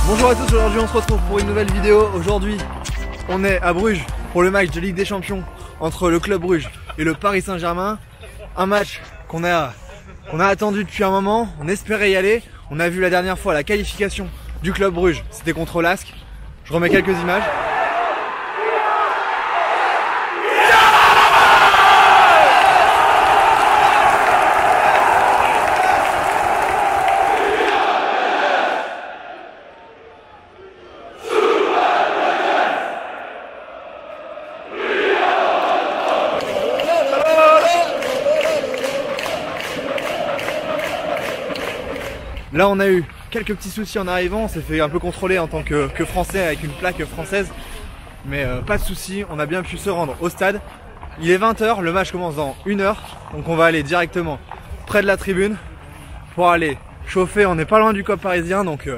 Bonjour à tous, aujourd'hui on se retrouve pour une nouvelle vidéo. Aujourd'hui on est à Bruges pour le match de Ligue des Champions entre le Club Bruges et le Paris Saint-Germain. Un match qu'on a attendu depuis un moment, on espérait y aller. On a vu la dernière fois la qualification du Club Bruges, c'était contre l'Asc. Je remets quelques images. Là on a eu quelques petits soucis en arrivant, on s'est fait un peu contrôler en tant que français avec une plaque française. Mais pas de soucis, on a bien pu se rendre au stade. Il est 20 h, le match commence dans 1 heure. Donc on va aller directement près de la tribune pour aller chauffer. On n'est pas loin du COP parisien, donc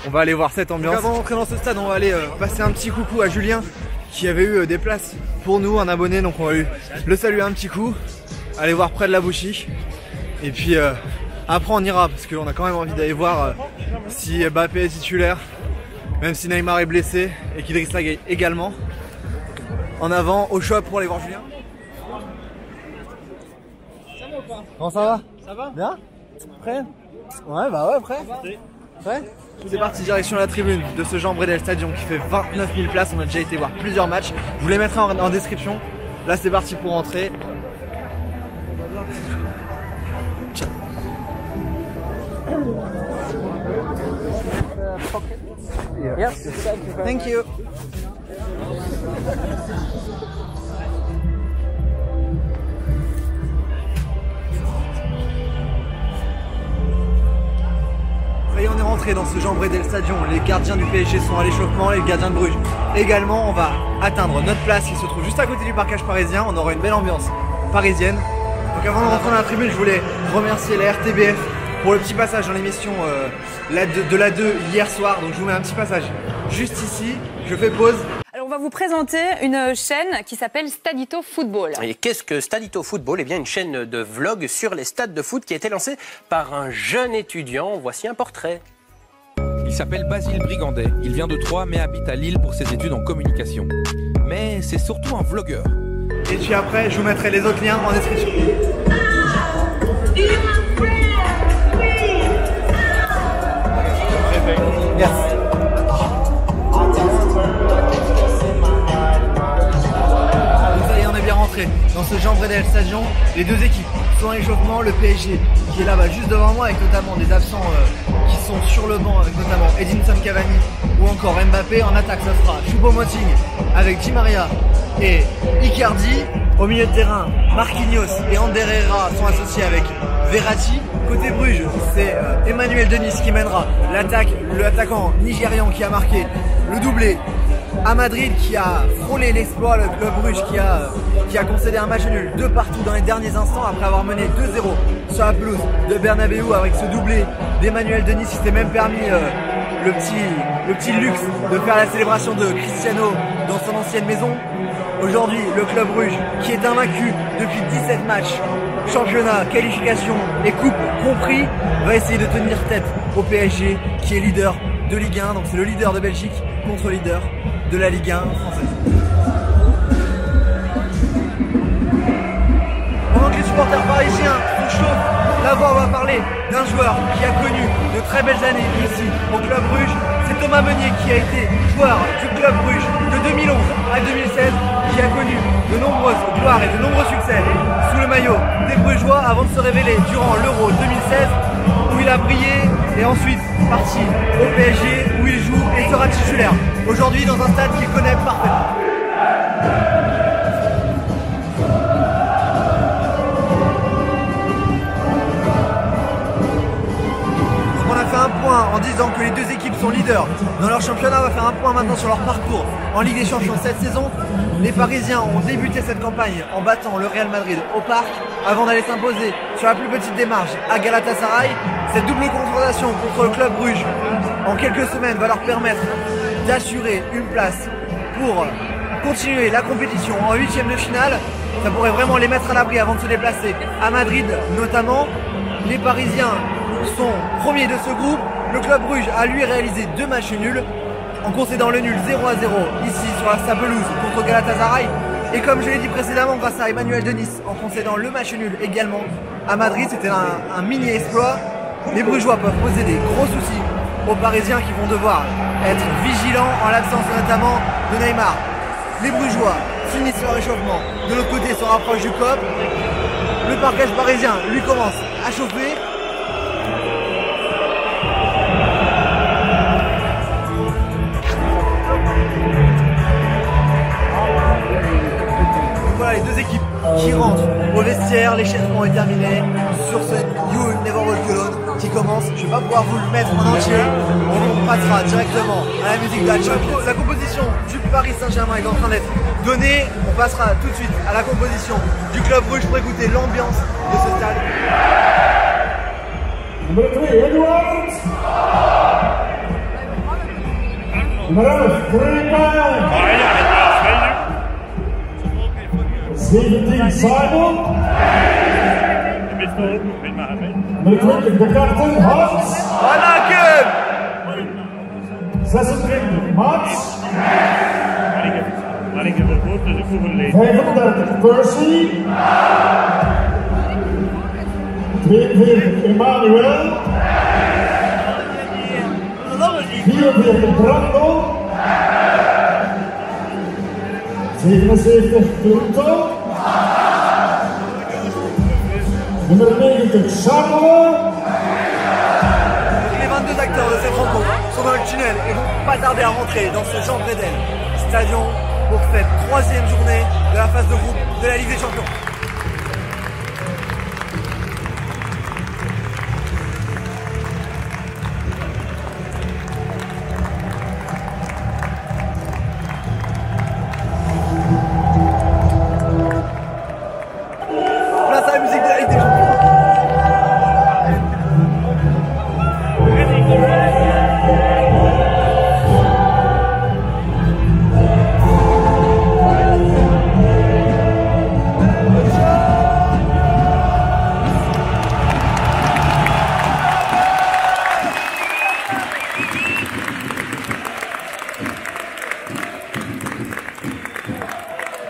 on va aller voir cette ambiance. Donc avant d'entrer dans ce stade, on va aller passer un petit coucou à Julien qui avait eu des places pour nous, un abonné. Donc on va lui le saluer un petit coup, aller voir près de la bouchie. Et puis après on ira parce qu'on a quand même envie d'aller voir si Mbappé est titulaire, même si Neymar est blessé et qu'Idriss Gueye également. En avant au shop pour aller voir Julien. Comment ça va? Ça va? Bien? Prêt? Ouais bah ouais, prêt? Prêt? C'est parti, direction la tribune de ce Jean Bredel Stadium qui fait 29 000 places. On a déjà été voir plusieurs matchs, je vous les mettrai en description. Là c'est parti pour entrer. Yes, thank you. Ça y est, on est rentré dans ce Jean Bredel Stadium. Les gardiens du PSG sont à l'échauffement, les gardiens de Bruges également. On va atteindre notre place qui se trouve juste à côté du parcage parisien. On aura une belle ambiance parisienne. Donc avant de rentrer dans la tribune, je voulais remercier la RTBF pour le petit passage dans l'émission de la 2 hier soir. Donc je vous mets un petit passage juste ici, je fais pause. Alors on va vous présenter une chaîne qui s'appelle Stadito Football. Et qu'est-ce que Stadito Football? Eh bien une chaîne de vlog sur les stades de foot qui a été lancée par un jeune étudiant. Voici un portrait. Il s'appelle Basile Brigandet, il vient de Troyes mais habite à Lille pour ses études en communication. Mais c'est surtout un vlogueur. Et puis après, je vous mettrai les autres liens en description. Yes. Donc ça y est, on est bien rentré dans ce Jean Bredel Stadium. Les deux équipes sont en échauffement, le PSG qui est là-bas juste devant moi avec notamment des absents qui sont sur le banc, avec notamment Edinson Cavani ou encore Mbappé. En attaque, ça sera Choupo-Moting avec Di Maria et Icardi. Au milieu de terrain, Marquinhos et Ander Herrera sont associés avec Verratti. Côté Bruges, c'est Emmanuel Dennis qui mènera l'attaque, l'attaquant nigérian qui a marqué le doublé à Madrid, qui a frôlé l'exploit, le club Bruges qui a concédé un match nul de partout dans les derniers instants après avoir mené 2-0 sur la pelouse de Bernabeu avec ce doublé d'Emmanuel Dennis qui s'est même permis le petit luxe de faire la célébration de Cristiano dans son ancienne maison. Aujourd'hui, le club Bruges, qui est invaincu depuis 17 matchs, championnat, qualification et coupe compris, va essayer de tenir tête au PSG, qui est leader de Ligue 1. Donc c'est le leader de Belgique contre le leader de la Ligue 1 française. Pendant que les supporters parisiens se chauffent, la voix va parler d'un joueur qui a connu de très belles années ici au club Bruges. C'est Thomas Meunier qui a été joueur du club Bruges de 2011 à 2016, qui a connu de nombreuses gloires et de nombreux succès sous le maillot des Brugeois avant de se révéler durant l'Euro 2016 où il a brillé et ensuite parti au PSG où il joue et sera titulaire aujourd'hui dans un stade qu'il connaît parfaitement. précisant que les deux équipes sont leaders dans leur championnat. On va faire un point maintenant sur leur parcours en Ligue des Champions cette saison. Les Parisiens ont débuté cette campagne en battant le Real Madrid au Parc avant d'aller s'imposer sur la plus petite des marges à Galatasaray. Cette double confrontation contre le club Bruges en quelques semaines va leur permettre d'assurer une place pour continuer la compétition en huitième de finale. Ça pourrait vraiment les mettre à l'abri avant de se déplacer à Madrid notamment. Les Parisiens sont premiers de ce groupe. Le club Bruges a lui réalisé 2 matchs nuls en concédant le nul 0-0 ici sur sa pelouse contre Galatasaray. Et comme je l'ai dit précédemment, grâce à Emmanuel Denis en concédant le match nul également à Madrid, c'était un mini exploit. Les Brugeois peuvent poser des gros soucis aux Parisiens qui vont devoir être vigilants en l'absence notamment de Neymar. Les Brugeois finissent leur réchauffement. De l'autre côté, se rapproche du COP. Le parquage parisien lui commence à chauffer. Voilà les deux équipes qui rentrent au vestiaire. L'échauffement est terminé sur ce You Never Walk Alone qui commence. Je ne vais pas pouvoir vous le mettre en entier. On passera directement à la musique de la Champions. La composition du Paris Saint-Germain est en train d'être donnée. On passera tout de suite à la composition du club Bruges pour écouter l'ambiance de ce stade. Nummer 3, Edwards. Nummer 11, Greenberg. 17, Simon. Nummer 20, de Karten, Hans. Anaken! 26, Mats. 35, Percy. 43, Emmanuel. 44, Brando. 77, Pinto. Nummer 90, Charles. Les 22 acteurs de cette rencontre sont dans le tunnel et vont pas tarder à rentrer dans ce Jean Bredel Stadion pour cette 3e journée de la phase de groupe de la Ligue des Champions. Place à la musique de la Ligue des Champions.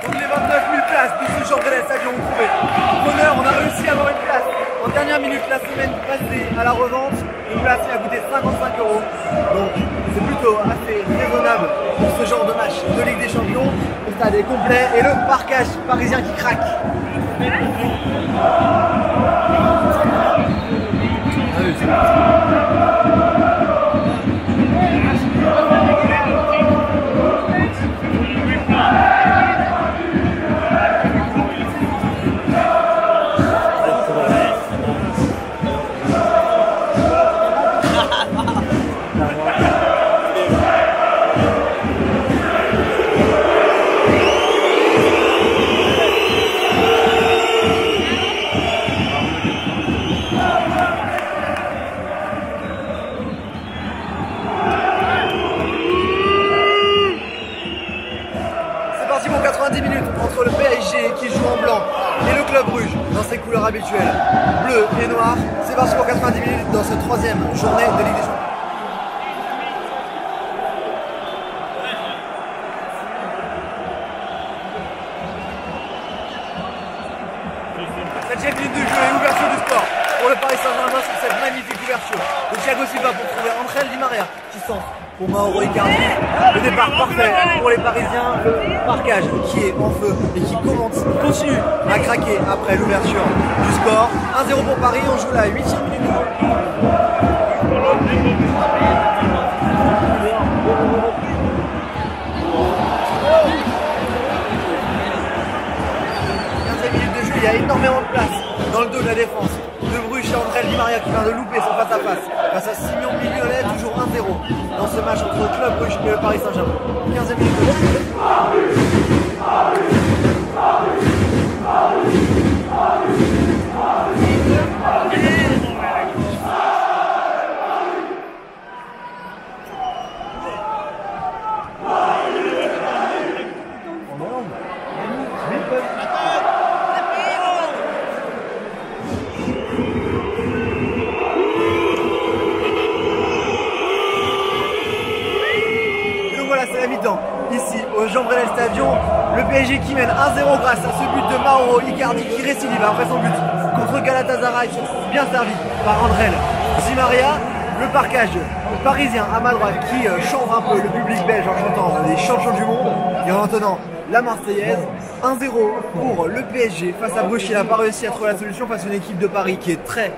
Donc les 29 000 places de ce Jean Bredel Stadion ont trouvé bonheur, on a réussi à avoir une place en dernière minute la semaine passée à la revente, une place qui a coûté 55 €, donc c'est plutôt assez raisonnable pour ce genre de match de Ligue des Champions. Le stade est complet et le parquage parisien qui craque. C'est parti pour 90 minutes entre le PSG qui joue en blanc et le club Bruges dans ses couleurs habituelles, bleu et noir. C'est parti pour 90 minutes dans cette 3e journée de Ligue des Champions. Cette minute de jeu et ouverture du score pour le Paris Saint-Germain sur cette magnifique ouverture de Thiago Silva pour trouver Angel Di Maria qui centre pour Mauro Icardi. Le départ parfait pour les Parisiens, le parquage qui est en feu et qui continue à craquer après l'ouverture du score. 1-0 pour Paris, on joue la 8e minute. Il y a énormément de place dans le dos de la défense. De Bruges et André Di Maria qui vient de louper son face à Simon Mignolet, toujours 1-0 dans ce match entre le Club Bruges et le Paris Saint-Germain. 15e minute de jeu. C'est la mi-temps. Ici, au Jean Bredel Stadium, le PSG qui mène 1-0 grâce à ce but de Mauro Icardi qui récidive après son but contre Galatasaray, bien servi par André Di Maria. Le parquage parisien à ma droite qui change un peu le public belge en chantant les champions du monde et en entendant la Marseillaise. 1-0 pour le PSG face à Bruges qui n'a pas réussi à trouver la solution face à une équipe de Paris qui est très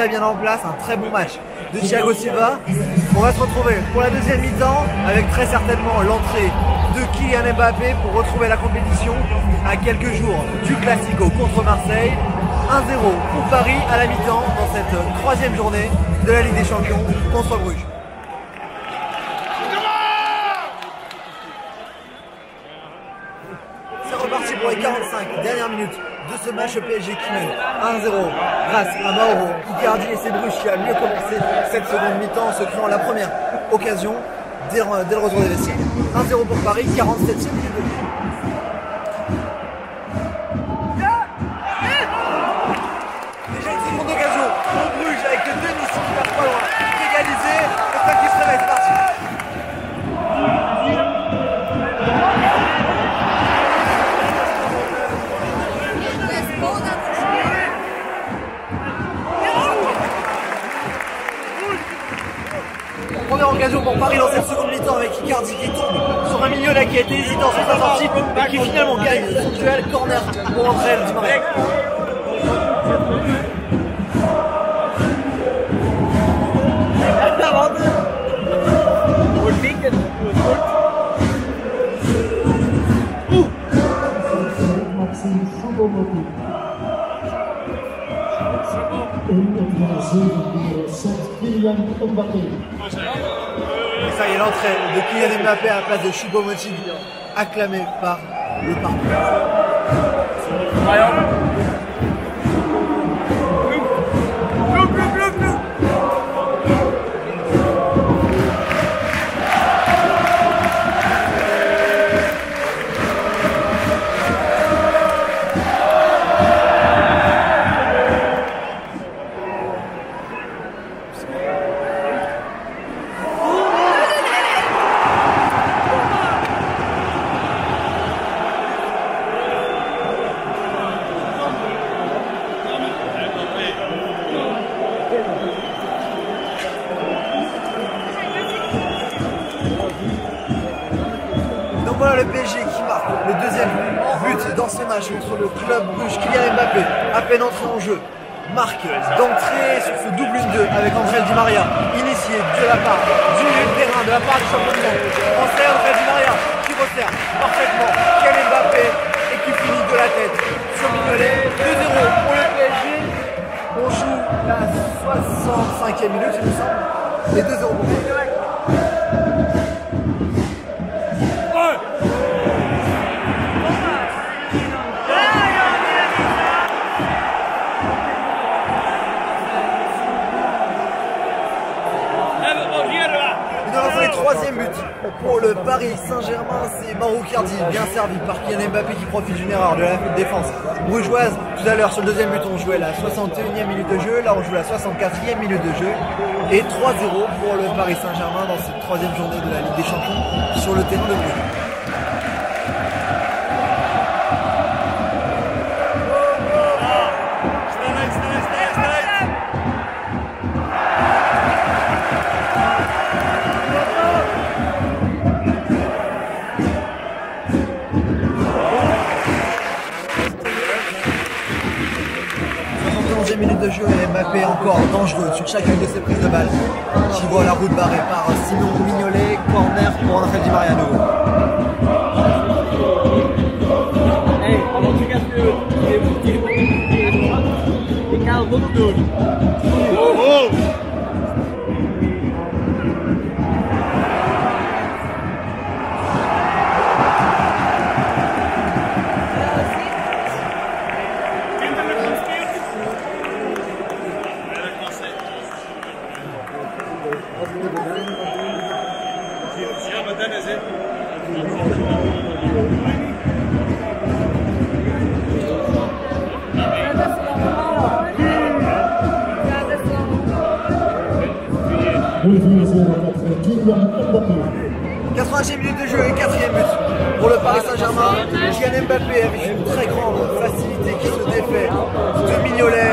bien en place, un très bon match de Thiago Silva. On va se retrouver pour la deuxième mi-temps avec très certainement l'entrée de Kylian Mbappé pour retrouver la compétition à quelques jours du Classico contre Marseille. 1-0 pour Paris à la mi-temps dans cette troisième journée de la Ligue des Champions contre Bruges. C'est reparti pour les 45 dernières minutes de ce match PSG qui mène 1-0 grâce à Mauro Icardi et c'est Bruges qui a mieux commencé cette seconde mi-temps en se créant la première occasion dès le retour des vestiaires. 1-0 pour Paris, 47e minute de jeu. Déjà une seconde occasion pour Bruges avec Denis qui va pas loin d'égaliser. Le temps qui se réveille, c'est parti. Première occasion pour Paris dans cette seconde mi-temps avec Icardi qui tombe sur un milieu là qui a été hésitant sur sa sortie et qui finalement gagne son duel corner pour André Di Maria. Et ça y est, l'entrée de Kylian Mbappé à la place de Choupo-Moting, acclamé par le parcours. Donc voilà le PSG qui marque le deuxième but dans ce match contre le Club Bruges. Kylian Mbappé, à peine entré en jeu, marque d'entrée sur ce double 1-2 avec André Di Maria, initié de la part du milieu de terrain, de la part du champion du monde. André Di Maria qui resserre parfaitement Kylian Mbappé et qui finit de la tête sur Mignolet. 2-0 pour le PSG. On joue la 65e minute, il me semble. Et 2-0 pour le PSG. Troisième but pour le Paris Saint-Germain, c'est Mauro Icardi, bien servi par Kylian Mbappé qui profite d'une erreur de la défense brugeoise. Tout à l'heure sur le deuxième but on jouait la 61e minute de jeu, là on joue la 64e minute de jeu et 3-0 pour le Paris Saint-Germain dans cette troisième journée de la Ligue des Champions sur le terrain de Bruges. Minute de jeu et Mbappé encore dangereux sur chacune de ses prises de balle qui voit la route barrée par Simon Mignolet. Corner pour André Di Maria à nouveau. 80e minute de jeu et 4e but pour le Paris Saint-Germain. Kylian Mbappé avec une très grande facilité qui se défait de Mignolet.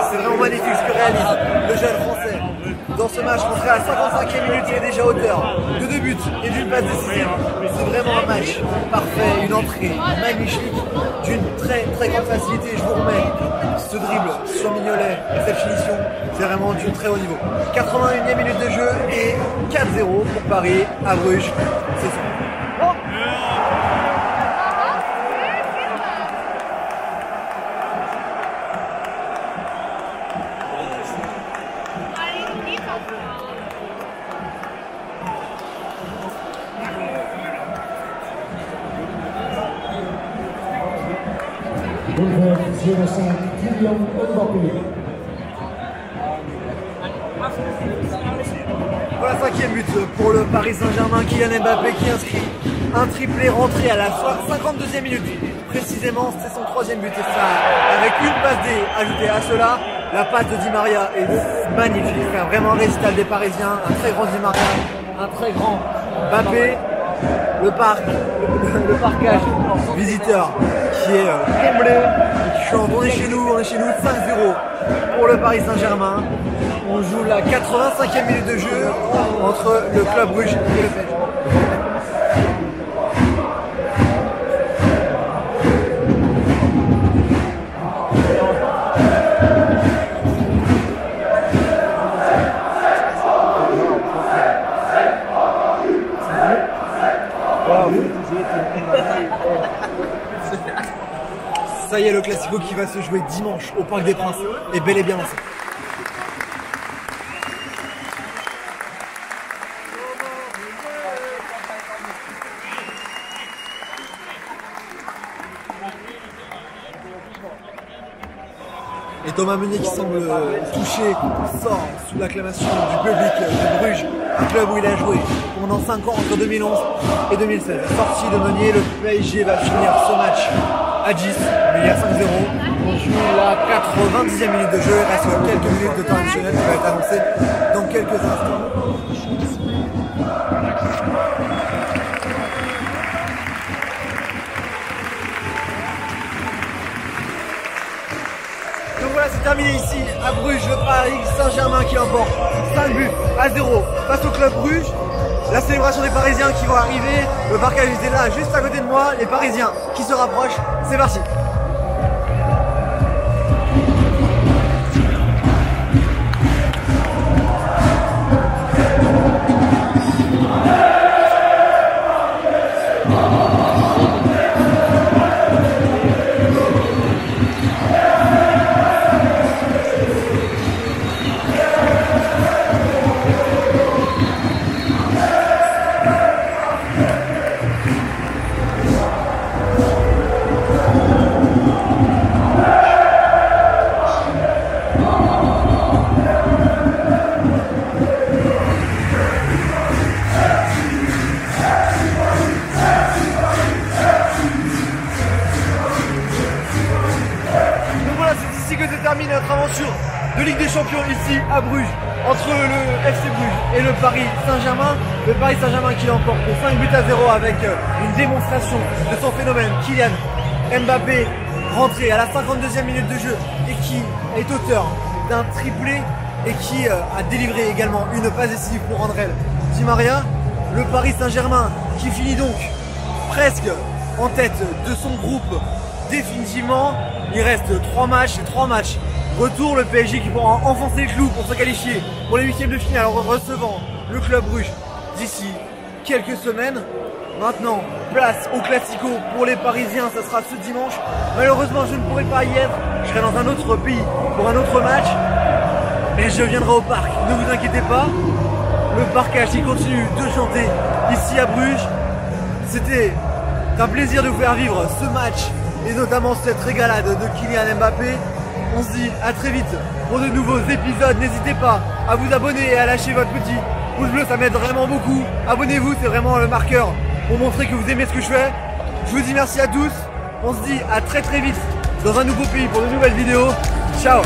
C'est vraiment magnifique ce que réalise le jeune français. Dans ce match rentré à la 55e minute, il est déjà auteur de 2 buts et d'une passe décisive. C'est vraiment un match parfait, une entrée magnifique d'une très grande facilité. Je vous remets ce dribble sur Mignolet, cette finition, c'est vraiment du très haut niveau. 81e minute de jeu et 4-0 pour Paris à Bruges. C'est ça. Voilà, 5e but pour le Paris Saint-Germain. Kylian Mbappé qui inscrit un triplé rentré à la 52e minute. Précisément, c'est son 3e but. Et ça, avec une passe D ajoutée à cela, la passe de Di Maria est magnifique. Vraiment un récital des Parisiens. Un très grand Di Maria, un très grand Mbappé. Le parcage visiteur qui est comblé. On est chez nous 5-0 pour le Paris Saint-Germain. On joue la 85e minute de jeu entre le Club Bruges et le PSG. Ça y est, le Classico qui va se jouer dimanche au Parc des Princes est bel et bien lancé. Et Thomas Meunier qui semble touché sort sous l'acclamation du public de Bruges, un club où il a joué pendant 5 ans entre 2011 et 2016. Sortie de Meunier, le PSG va finir ce match à 10, mais il y a 5-0. On joue la 90e minute de jeu, il reste quelques minutes de temps additionnel qui va être annoncé dans quelques instants. Donc voilà, c'est terminé ici à Bruges, le Paris Saint-Germain qui emporte 5 buts à 0 face au club Bruges. La célébration des Parisiens qui vont arriver, le parcage est là juste à côté de moi, les Parisiens qui se rapprochent, c'est parti. Notre aventure de Ligue des Champions ici à Bruges entre le FC Bruges et le Paris Saint-Germain. Le Paris Saint-Germain qui l'emporte 5 buts à 0 avec une démonstration de son phénomène Kylian Mbappé rentré à la 52e minute de jeu et qui est auteur d'un triplé et qui a délivré également une passe décisive pour André Di Maria. Le Paris Saint-Germain qui finit donc presque en tête de son groupe définitivement. Il reste 3 matchs. Retour le PSG qui pourra enfoncer le clou pour se qualifier pour les 8e de finale en recevant le club Bruges d'ici quelques semaines. Maintenant, place au Classico pour les Parisiens, ça sera ce dimanche. Malheureusement, je ne pourrai pas y être, je serai dans un autre pays pour un autre match. Mais je viendrai au parc, ne vous inquiétez pas. Le parcage qui continue de chanter ici à Bruges. C'était un plaisir de vous faire vivre ce match et notamment cette régalade de Kylian Mbappé. On se dit à très vite pour de nouveaux épisodes. N'hésitez pas à vous abonner et à lâcher votre petit pouce bleu, ça m'aide vraiment beaucoup. Abonnez-vous, c'est vraiment le marqueur pour montrer que vous aimez ce que je fais. Je vous dis merci à tous. On se dit à très vite dans un nouveau pays pour de nouvelles vidéos. Ciao!